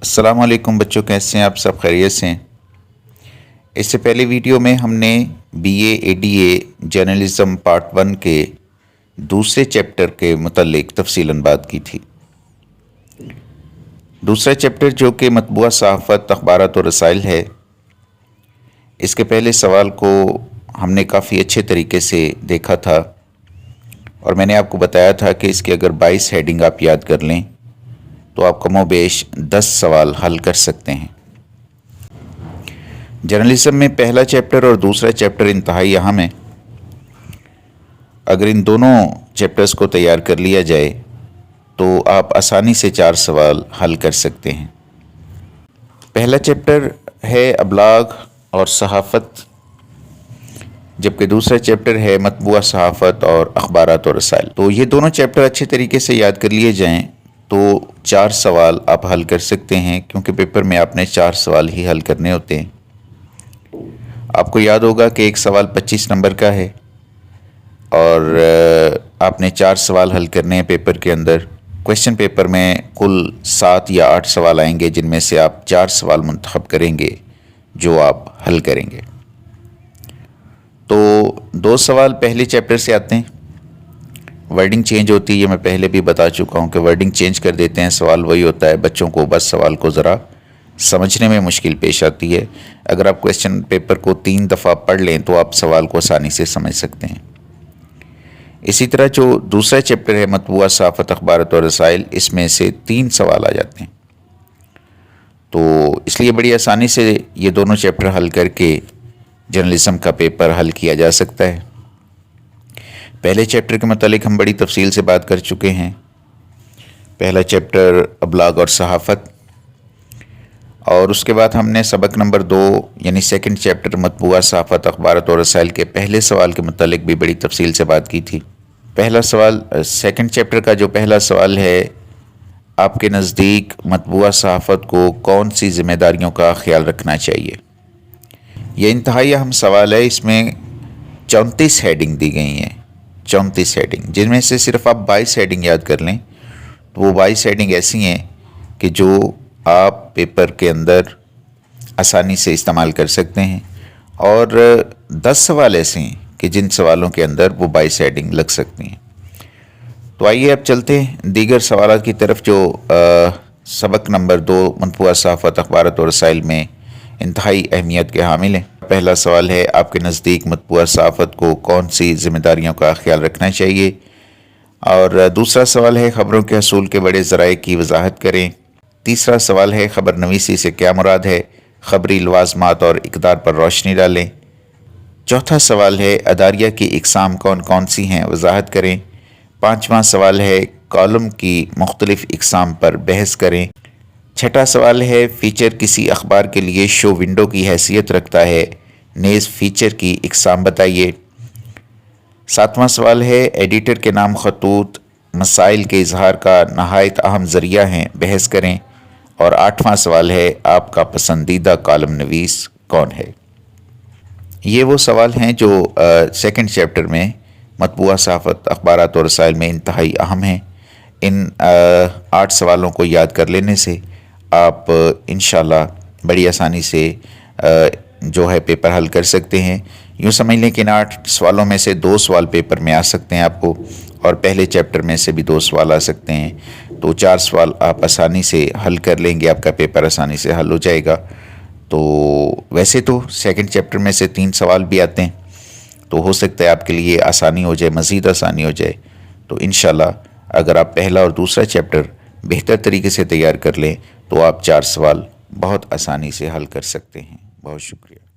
السلام علیکم بچوں، کیسے ہیں آپ؟ سب خیریت سے ہیں؟ اس سے پہلے ویڈیو میں ہم نے B A A D A journalism part 1 کے دوسرے چیپٹر کے متعلق تفصیلاً بات کی تھی۔ دوسرا چیپٹر جو کہ مطبوعہ صحافت، اخبارات و رسائل ہے، اس کے پہلے سوال کو ہم نے کافی اچھے طریقے سے دیکھا تھا اور میں نے آپ کو بتایا تھا کہ اس کی اگر 22 ہیڈنگ آپ یاد کر لیں تو آپ کم و بیش 10 سوال حل کر سکتے ہیں۔ جرنلزم میں پہلا چیپٹر اور دوسرا چیپٹر انتہائی اہم ہے۔ اگر ان دونوں چیپٹرز کو تیار کر لیا جائے تو آپ آسانی سے 4 سوال حل کر سکتے ہیں۔ پہلا چیپٹر ہے ابلاغ اور صحافت، جبکہ دوسرا چیپٹر ہے مطبوعہ صحافت اور اخبارات و رسائل۔ تو یہ دونوں چیپٹر اچھے طریقے سے یاد کر لیے جائیں تو 4 سوال آپ حل کر سکتے ہیں، کیونکہ پیپر میں آپ نے 4 سوال ہی حل کرنے ہوتے ہیں۔ آپ کو یاد ہوگا کہ ایک سوال 25 نمبر کا ہے اور آپ نے 4 سوال حل کرنے ہیں پیپر کے اندر۔ کویشچن پیپر میں کل 7 یا 8 سوال آئیں گے، جن میں سے آپ 4 سوال منتخب کریں گے جو آپ حل کریں گے۔ تو 2 سوال پہلے چیپٹر سے آتے ہیں۔ ورڈنگ چینج ہوتی ہے، یہ میں پہلے بھی بتا چکا ہوں کہ ورڈنگ چینج کر دیتے ہیں، سوال وہی ہوتا ہے، بچوں کو بس سوال کو ذرا سمجھنے میں مشکل پیش آتی ہے۔ اگر آپ کویشچن پیپر کو 3 دفعہ پڑھ لیں تو آپ سوال کو آسانی سے سمجھ سکتے ہیں۔ اسی طرح جو دوسرا چیپٹر ہے مطبوعہ صحافت، اخبارات و رسائل، اس میں سے 3 سوال آ جاتے ہیں۔ تو اس لیے بڑی آسانی سے یہ دونوں چیپٹر حل کر کے جرنلزم کا پیپر حل کیا جا سکتا ہے۔ پہلے چیپٹر کے متعلق ہم بڑی تفصیل سے بات کر چکے ہیں۔ پہلا چیپٹر ابلاغ اور صحافت، اور اس کے بعد ہم نے سبق نمبر 2 یعنی سیکنڈ چیپٹر مطبوعہ صحافت، اخبارات و رسائل کے پہلے سوال کے متعلق بھی بڑی تفصیل سے بات کی تھی۔ پہلا سوال سیکنڈ چیپٹر کا جو پہلا سوال ہے، آپ کے نزدیک مطبوعہ صحافت کو کون سی ذمہ داریوں کا خیال رکھنا چاہیے؟ یہ انتہائی اہم سوال ہے۔ اس میں 34 ہیڈنگ دی گئی ہیں، 34 ہیڈنگ، جن میں سے صرف آپ 22 ہیڈنگ یاد کر لیں تو وہ 22 ہیڈنگ ایسی ہیں کہ جو آپ پیپر کے اندر آسانی سے استعمال کر سکتے ہیں، اور 10 سوال ایسے ہیں کہ جن سوالوں کے اندر وہ 22 ہیڈنگ لگ سکتی ہیں۔ تو آئیے اب چلتے ہیں دیگر سوالات کی طرف جو سبق نمبر 2 مطبوعہ صحافت، اخبارات و رسائل میں انتہائی اہمیت کے حامل ہیں۔ پہلا سوال ہے، آپ کے نزدیک مطبوعہ صحافت کو کون سی ذمہ داریوں کا خیال رکھنا چاہیے؟ اور دوسرا سوال ہے، خبروں کے حصول کے بڑے ذرائع کی وضاحت کریں۔ تیسرا سوال ہے، خبر نویسی سے کیا مراد ہے؟ خبری لوازمات اور اقدار پر روشنی ڈالیں۔ چوتھا سوال ہے، اداریہ کی اقسام کون کون سی ہیں؟ وضاحت کریں۔ پانچواں سوال ہے، کالم کی مختلف اقسام پر بحث کریں۔ چھٹا سوال ہے، فیچر کسی اخبار کے لیے شو ونڈو کی حیثیت رکھتا ہے، نیز فیچر کی اقسام بتائیے۔ ساتواں سوال ہے، ایڈیٹر کے نام خطوط مسائل کے اظہار کا نہایت اہم ذریعہ ہیں، بحث کریں۔ اور 8واں سوال ہے، آپ کا پسندیدہ کالم نویس کون ہے؟ یہ وہ سوال ہیں جو سیکنڈ چیپٹر میں مطبوعہ صحافت، اخبارات و رسائل میں انتہائی اہم ہیں۔ ان 8 سوالوں کو یاد کر لینے سے آپ انشاءاللہ بڑی آسانی سے جو ہے پیپر حل کر سکتے ہیں۔ یوں سمجھ لیں کہ ان 8 سوالوں میں سے 2 سوال پیپر میں آ سکتے ہیں آپ کو، اور پہلے چیپٹر میں سے بھی 2 سوال آ سکتے ہیں۔ تو 4 سوال آپ آسانی سے حل کر لیں گے، آپ کا پیپر آسانی سے حل ہو جائے گا۔ تو ویسے تو سیکنڈ چیپٹر میں سے 3 سوال بھی آتے ہیں، تو ہو سکتا ہے آپ کے لیے آسانی ہو جائے، مزید آسانی ہو جائے۔ تو انشاءاللہ اگر آپ پہلا اور دوسرا چیپٹر بہتر طریقے سے تیار کر لیں تو آپ 4 سوال بہت آسانی سے حل کر سکتے ہیں۔ بہت شکریہ۔